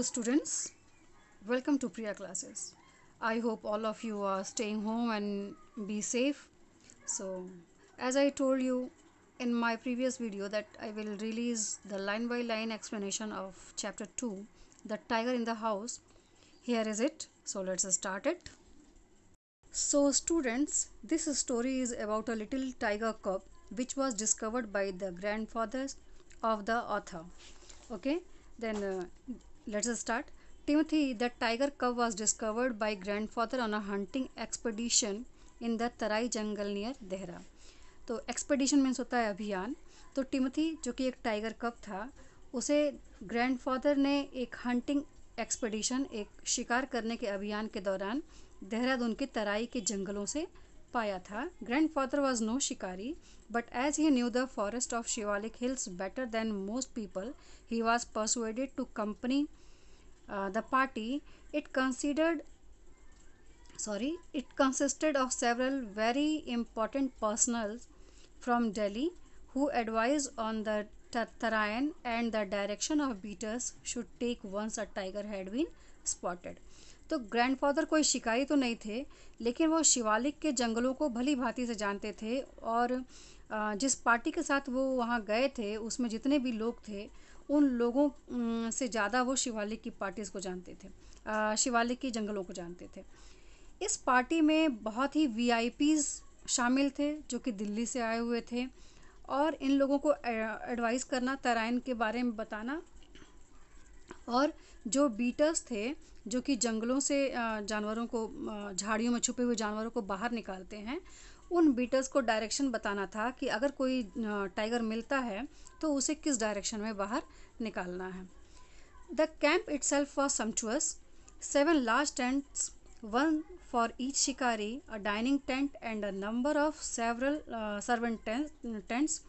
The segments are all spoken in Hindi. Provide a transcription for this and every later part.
students, welcome to Priya classes. I hope all of you are staying home and be safe. So, as I told you in my previous video that I will release the line by line explanation of chapter 2, The Tiger in the House. Here is it. So, let's start it. So, students, this story is about a little tiger cub which was discovered by the grandfathers of the author. Okay, then let's start. Timothy, the tiger cub, was discovered by grandfather on a hunting expedition in the Tarai jungle near Dehra. तो एक्सपेडिशन मीन्स होता है अभियान. तो टिमथी जो कि एक टाइगर कब था, उसे ग्रैंडफादर ने एक हंटिंग एक्सपेडिशन, एक शिकार करने के अभियान के दौरान देहरादून के तराई के जंगलों से पाया था. ग्रैंडफादर वॉज नो शिकारी, but as he knew the forest of Shivalik hills better than most people, he was persuaded to accompany the party. It consisted of several very important personals from Delhi who advised on the terrain and the direction of beaters should take once a tiger had been spotted. तो ग्रैंडफादर कोई शिकारी तो नहीं थे, लेकिन वो शिवालिक के जंगलों को भली भांति से जानते थे. और जिस पार्टी के साथ वो वहाँ गए थे उसमें जितने भी लोग थे उन लोगों से ज़्यादा वो शिवालिक की पार्टीज़ को जानते थे, शिवालिक के जंगलों को जानते थे. इस पार्टी में बहुत ही वीआईपीज़ शामिल थे जो कि दिल्ली से आए हुए थे, और इन लोगों को एडवाइस करना, तराइन के बारे में बताना, और जो बीटर्स थे जो कि जंगलों से जानवरों को, झाड़ियों में छुपे हुए जानवरों को बाहर निकालते हैं, उन बीटर्स को डायरेक्शन बताना था कि अगर कोई टाइगर मिलता है तो उसे किस डायरेक्शन में बाहर निकालना है. The camp itself was sumptuous. 7 large tents, one for each शिकारी, a dining tent and a number of several servant tents.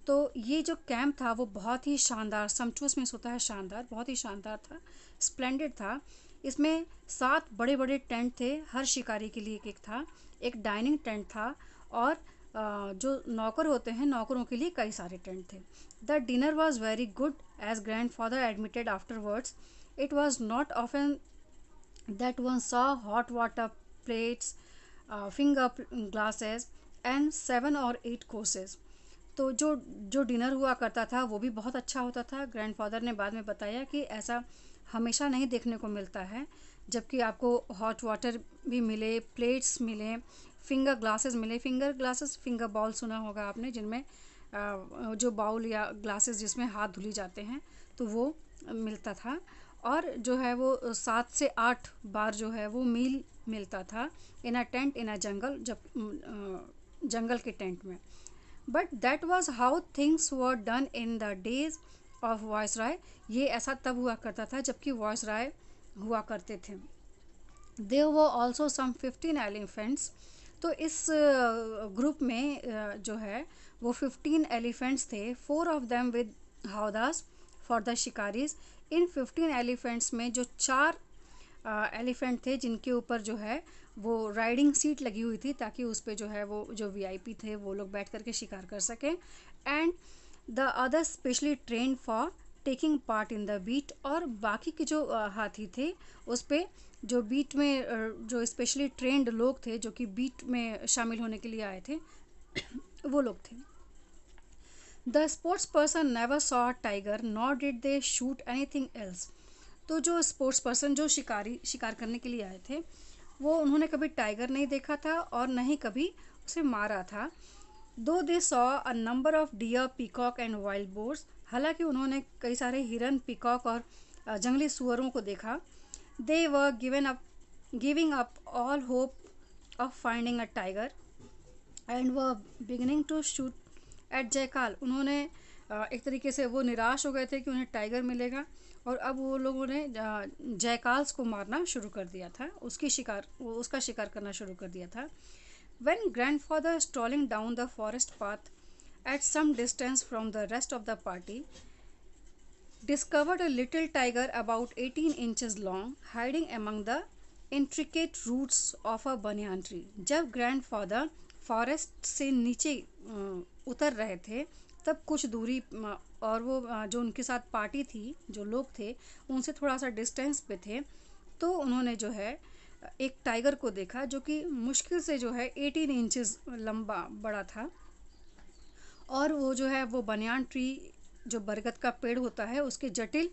तो ये जो कैंप था वो बहुत ही शानदार, सम्चुअस मीन्स होता है शानदार, बहुत ही शानदार था, स्प्लेंडेड था. इसमें 7 बड़े बड़े टेंट थे, हर शिकारी के लिए एक एक था. एक डाइनिंग टेंट था, और जो नौकर होते हैं नौकरों के लिए कई सारे टेंट थे. The dinner was very good as grandfather admitted afterwards. It was not often that one saw hot water plates, finger glasses and 7 or 8 courses. तो जो डिनर हुआ करता था वो भी बहुत अच्छा होता था. ग्रैंडफादर ने बाद में बताया कि ऐसा हमेशा नहीं देखने को मिलता है, जबकि आपको हॉट वाटर भी मिले, प्लेट्स मिले, फिंगर ग्लासेस मिले. फिंगर ग्लासेस, फिंगर बाउल सुना होगा आपने, जिनमें जो बाउल या ग्लासेस जिसमें हाथ धुली जाते हैं, तो वो मिलता था. और जो है वो 7 से 8 बार जो है वो मील मिलता था इन अ टेंट इन अ जंगल, जब जंगल के टेंट में. But that was how things were done in the days of viceroy. ये ऐसा तब हुआ करता था जबकि वॉइसराय हुआ करते थे. There were also some 15 elephants. तो इस ग्रुप में जो है वो 15 एलिफेंट्स थे. 4 of them with howdahs for the shikaris. इन 15 एलिफेंट्स में जो 4 एलिफेंट थे जिनके ऊपर जो है वो राइडिंग सीट लगी हुई थी, ताकि उस पर जो है वो जो वीआईपी थे वो लोग बैठ करके शिकार कर सकें. And the other specially trained for taking part in the beat. और बाकी के जो हाथी थे उस पर जो बीट में जो स्पेशली ट्रेंड लोग थे जो कि बीट में शामिल होने के लिए आए थे वो लोग थे. The sports person never saw a tiger nor did they shoot anything else. तो जो स्पोर्ट्स पर्सन, जो शिकार करने के लिए आए थे, वो उन्होंने कभी टाइगर नहीं देखा था और न ही कभी उसे मारा था. दो they saw a number of dear, peacock and wild boars. हालांकि उन्होंने कई सारे हिरन, पीकॉक और जंगली सुअरों को देखा. They were giving up all hope of finding a tiger and were beginning to shoot at jackal. उन्होंने एक तरीके से वो निराश हो गए थे कि उन्हें टाइगर मिलेगा, और अब वो लोगों ने जयकाल्स को मारना शुरू कर दिया था, उसका शिकार करना शुरू कर दिया था. When grandfather strolling down the forest path at some distance from the rest of the party discovered a little tiger about 18 inches long hiding among the intricate roots of a banyan tree. जब ग्रैंडफादर फॉरेस्ट से नीचे उतर रहे थे तब कुछ दूरी और वो जो उनके साथ पार्टी थी, जो लोग थे, उनसे थोड़ा सा डिस्टेंस पे थे, तो उन्होंने जो है एक टाइगर को देखा जो कि मुश्किल से जो है 18 इंचेस लंबा बड़ा था, और वो जो है वो बनियान ट्री, जो बरगद का पेड़ होता है, उसके जटिल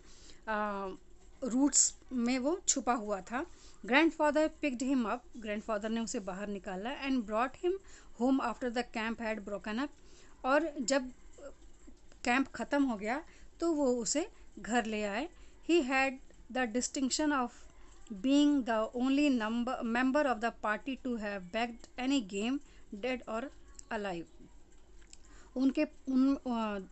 रूट्स में वो छुपा हुआ था। Grandfather picked him up, grandfather ने उसे बाहर निकाला and brought him home after the camp had broken up, और जब कैंप ख़त्म हो गया तो वो उसे घर ले आए। He had the distinction of being the only member of the party to have bagged any game, dead or alive. उनके उन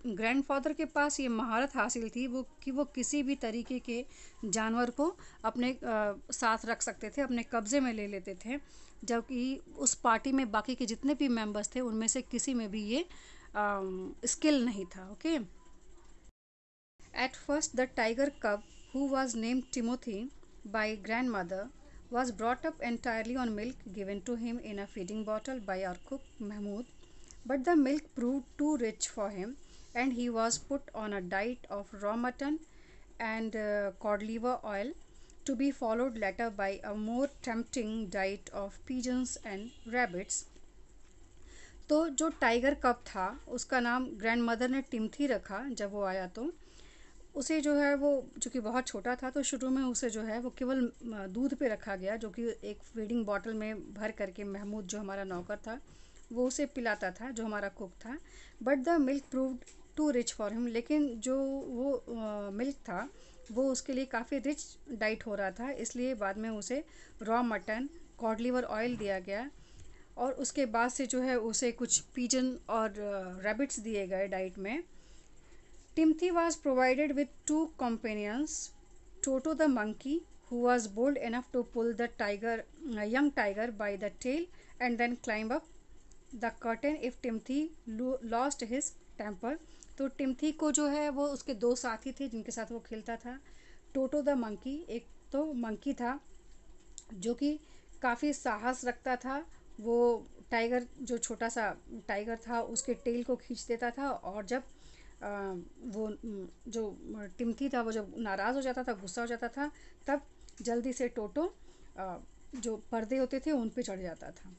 ग्रैंडफादर के पास ये महारत हासिल थी वो कि वो किसी भी तरीके के जानवर को अपने साथ रख सकते थे, अपने कब्ज़े में ले लेते थे, जबकि उस पार्टी में बाकी के जितने भी मेंबर्स थे उनमें से किसी में भी ये स्किल नहीं था। Okay, at first the tiger कब, who was named Timothy by grandmother, was brought up entirely on milk given to him in a feeding bottle by our cook Mahmoud. But the milk proved too rich for him, and he was put on a diet of raw mutton and cod liver oil, to be followed later by a more tempting diet of pigeons and rabbits. तो जो टाइगर कब था उसका नाम ग्रैंड मदर ने टिम्थी रखा जब वो आया, तो उसे जो है वो चूँकि बहुत छोटा था तो शुरू में उसे जो है वो केवल दूध पे रखा गया, जो कि एक फीडिंग बॉटल में भर करके महमूद जो हमारा नौकर था वो उसे पिलाता था, जो हमारा कुक था। But the milk proved too rich for him, लेकिन जो वो मिल्क था वो उसके लिए काफ़ी रिच डाइट हो रहा था, इसलिए बाद में उसे raw mutton, cod liver oil दिया गया, और उसके बाद से जो है उसे कुछ पिजन और रैबिट्स दिए गए डाइट में। Timothy was provided with two companions, Toto the monkey, who was bold enough to pull the young tiger by the tail and then climb up the curtain if Timothy lost his temper. तो टिम्थी को जो है वो उसके दो साथी थे जिनके साथ वो खेलता था। टोटो द मंकी, एक तो मंकी था जो कि काफ़ी साहस रखता था, वो टाइगर, जो छोटा सा टाइगर था उसके टेल को खींच देता था, और जब वो जो टिम्थी था वो जब नाराज़ हो जाता था, गुस्सा हो जाता था, तब जल्दी से टोटो जो पर्दे होते थे उन पे चढ़ जाता था।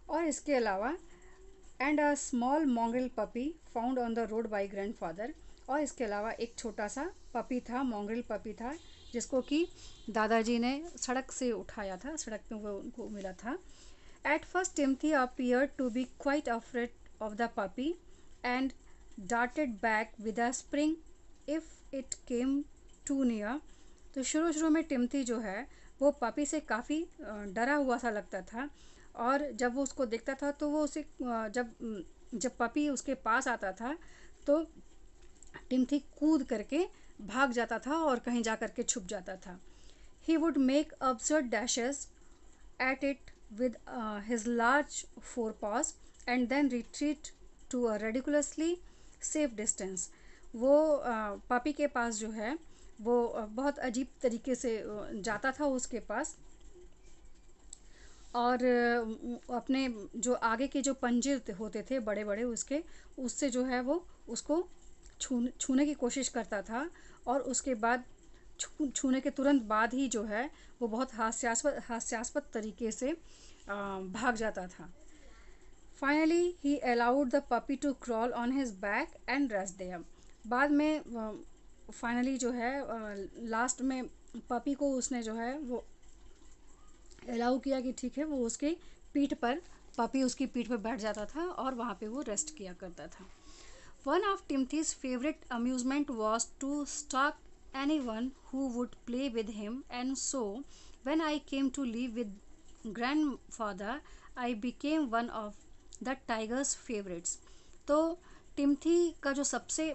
और इसके अलावा and a small mongrel puppy found on the road by grandfather, और इसके अलावा एक छोटा सा पपी था, मॉन्ग्रेल पपी था, जिसको कि दादाजी ने सड़क से उठाया था, सड़क पे वो उनको मिला था। At first Timothy appeared to be quite afraid of the puppy and darted back with a spring if it came too near. तो शुरू में टिम्थी जो है वो पपी से काफ़ी डरा हुआ सा लगता था, और जब वो उसको देखता था तो वो उसे जब पपी उसके पास आता था तो टिम्थी कूद करके भाग जाता था और कहीं जा करके छुप जाता था। He would make absurd dashes at it with his large forepaws and then retreat to a ridiculously safe distance. वो पापी के पास जो है वो बहुत अजीब तरीके से जाता था उसके पास, और अपने जो आगे के जो पंजे होते थे बड़े बड़े उससे जो है वो उसको छूने की कोशिश करता था, और उसके बाद छूने के तुरंत बाद ही जो है वो बहुत हास्यास्पद तरीके से भाग जाता था। Finally, he allowed the puppy to crawl on his back and rest there. बाद में फाइनली जो है लास्ट में पपी को उसने जो है वो अलाउ किया कि ठीक है, वो उसकी पीठ पर, पपी उसकी पीठ पर बैठ जाता था और वहाँ पे वो रेस्ट किया करता था। One of Timothy's favorite amusement was to stalk anyone who would play with him, and so when I came to live with grandfather, I became one of the tigers favourites. तो टिम्थी का जो सबसे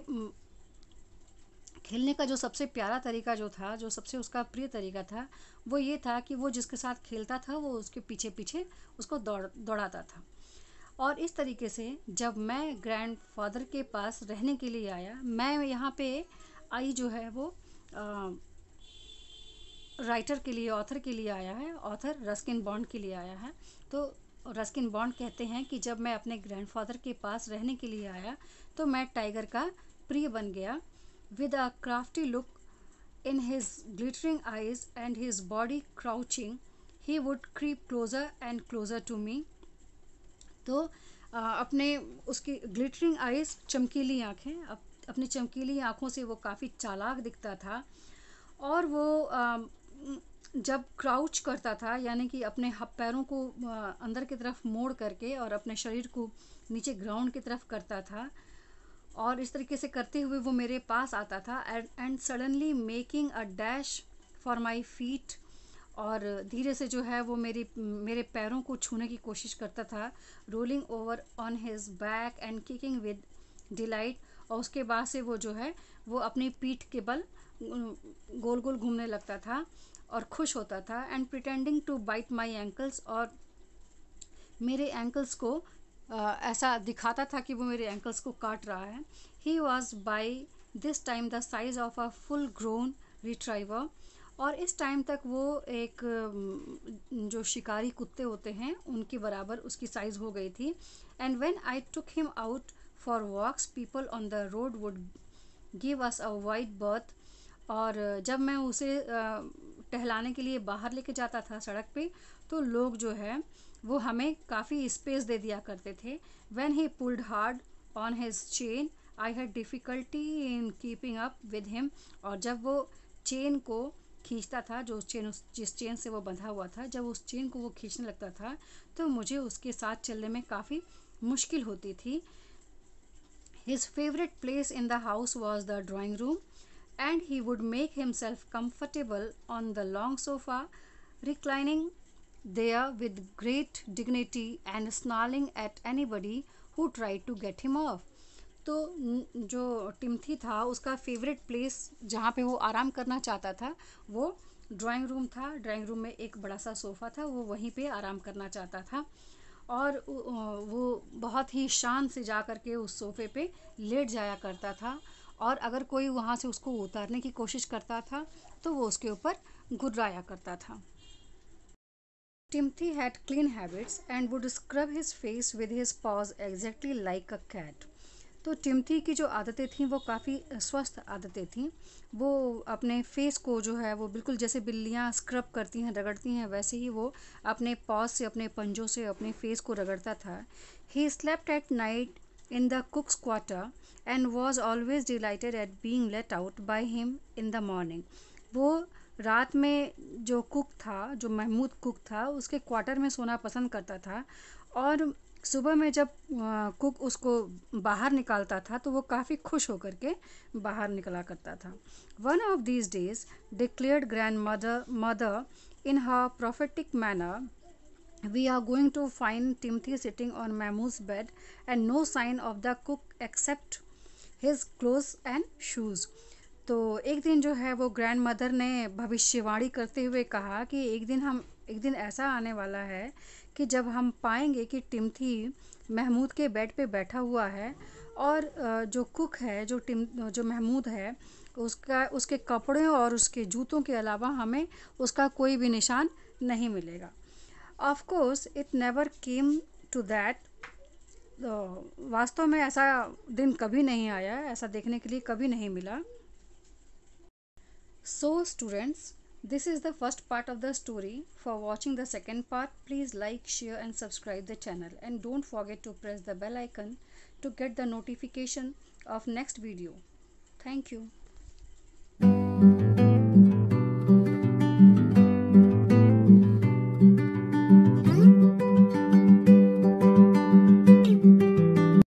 खेलने का जो सबसे प्यारा तरीका जो था, जो सबसे उसका प्रिय तरीका था, वो ये था कि वो जिसके साथ खेलता था वो उसके पीछे पीछे उसको दौड़ाता था। और इस तरीके से जब मैं ग्रैंडफादर के पास रहने के लिए आया, मैं यहाँ पे आई जो है वो राइटर के लिए, ऑथर के लिए आया है, ऑथर रस्किन बॉन्ड के लिए आया है। तो रस्किन बॉन्ड कहते हैं कि जब मैं अपने ग्रैंडफादर के पास रहने के लिए आया तो मैं टाइगर का प्रिय बन गया। With a crafty look in his glittering eyes and his body crouching he would creep closer and closer to me. तो अपने उसकी ग्लिटरिंग आईज, चमकीली आँखें, अपनी चमकीली आँखों से वो काफ़ी चालाक दिखता था। और वो जब क्राउच करता था, यानी कि अपने पैरों को अंदर की तरफ मोड़ करके और अपने शरीर को नीचे ग्राउंड की तरफ करता था, और इस तरीके से करते हुए वो मेरे पास आता था and suddenly making a dash for my feet, और धीरे से जो है वो मेरे पैरों को छूने की कोशिश करता था, rolling over on his back and kicking with delight. और उसके बाद से वो जो है वो अपनी पीठ के बल गोल गोल घूमने लगता था और खुश होता था। And pretending to bite my ankles, और मेरे एंकल्स को ऐसा दिखाता था कि वो मेरे एंकल्स को काट रहा है। He was by this time the size of a full grown retriever, और इस टाइम तक वो एक जो शिकारी कुत्ते होते हैं उनके बराबर उसकी साइज़ हो गई थी। And when I took him out for walks people on the road would give us a wide berth. और जब मैं उसे टहलाने के लिए बाहर लेके जाता था सड़क पे, तो लोग जो है वो हमें काफ़ी स्पेस दे दिया करते थे। When he pulled hard on his chain I had difficulty in keeping up with him. और जब वो चेन को खींचता था, जिस चेन से वो बंधा हुआ था, जब उस चेन को वो खींचने लगता था तो मुझे उसके साथ चलने में काफ़ी मुश्किल होती थी। His favorite place in the house was the drawing room, and he would make himself comfortable on the long sofa, reclining there with great dignity and snarling at anybody who tried to get him off. तो जो टिम्थी था उसका फेवरेट प्लेस जहाँ पे वो आराम करना चाहता था वो ड्राइंग रूम था। ड्राइंग रूम में एक बड़ा सा सोफ़ा था, वो वहीं पे आराम करना चाहता था, और वो बहुत ही शान से जा कर के उस सोफ़े पे लेट जाया करता था। और अगर कोई वहाँ से उसको उतारने की कोशिश करता था तो वो उसके ऊपर घुर्राया करता था। Timothy had clean habits and would scrub his face with his paws exactly like a cat. तो टिम्थी की जो आदतें थीं वो काफ़ी स्वस्थ आदतें थीं। वो अपने फेस को जो है वो बिल्कुल जैसे बिल्लियाँ स्क्रब करती हैं, रगड़ती हैं, वैसे ही वो अपने पॉज से, अपने पंजों से अपने फेस को रगड़ता था। He slept at night in the कुक्स quarter and was always dilated eight being let out by him in the morning. वो रात में जो कुक था, जो महमूद कुक था, उसके क्वार्टर में सोना पसंद करता था, और सुबह में जब कुक उसको बाहर निकालता था तो वो काफ़ी खुश होकर के बाहर निकला करता था। One of these days declared grand mother in her prophetic manner, we are going to find Timothy sitting on Mahmood's bed and no sign of the cook except his clothes and shoes. तो एक दिन जो है वो ग्रैंड मदर ने भविष्यवाणी करते हुए कहा कि एक दिन ऐसा आने वाला है कि जब हम पाएंगे कि टिम्थी महमूद के बेड पे बैठा हुआ है, और जो कुक है, जो महमूद है, उसके कपड़े और उसके जूतों के अलावा हमें उसका कोई भी निशान नहीं मिलेगा। Of course it never came to that. वास्तव में ऐसा दिन कभी नहीं आया, ऐसा देखने के लिए कभी नहीं मिला। So students, this is the first part of the story. For watching the second part, please like, share and subscribe the channel, and don't forget to press the bell icon to get the notification of next video. Thank you.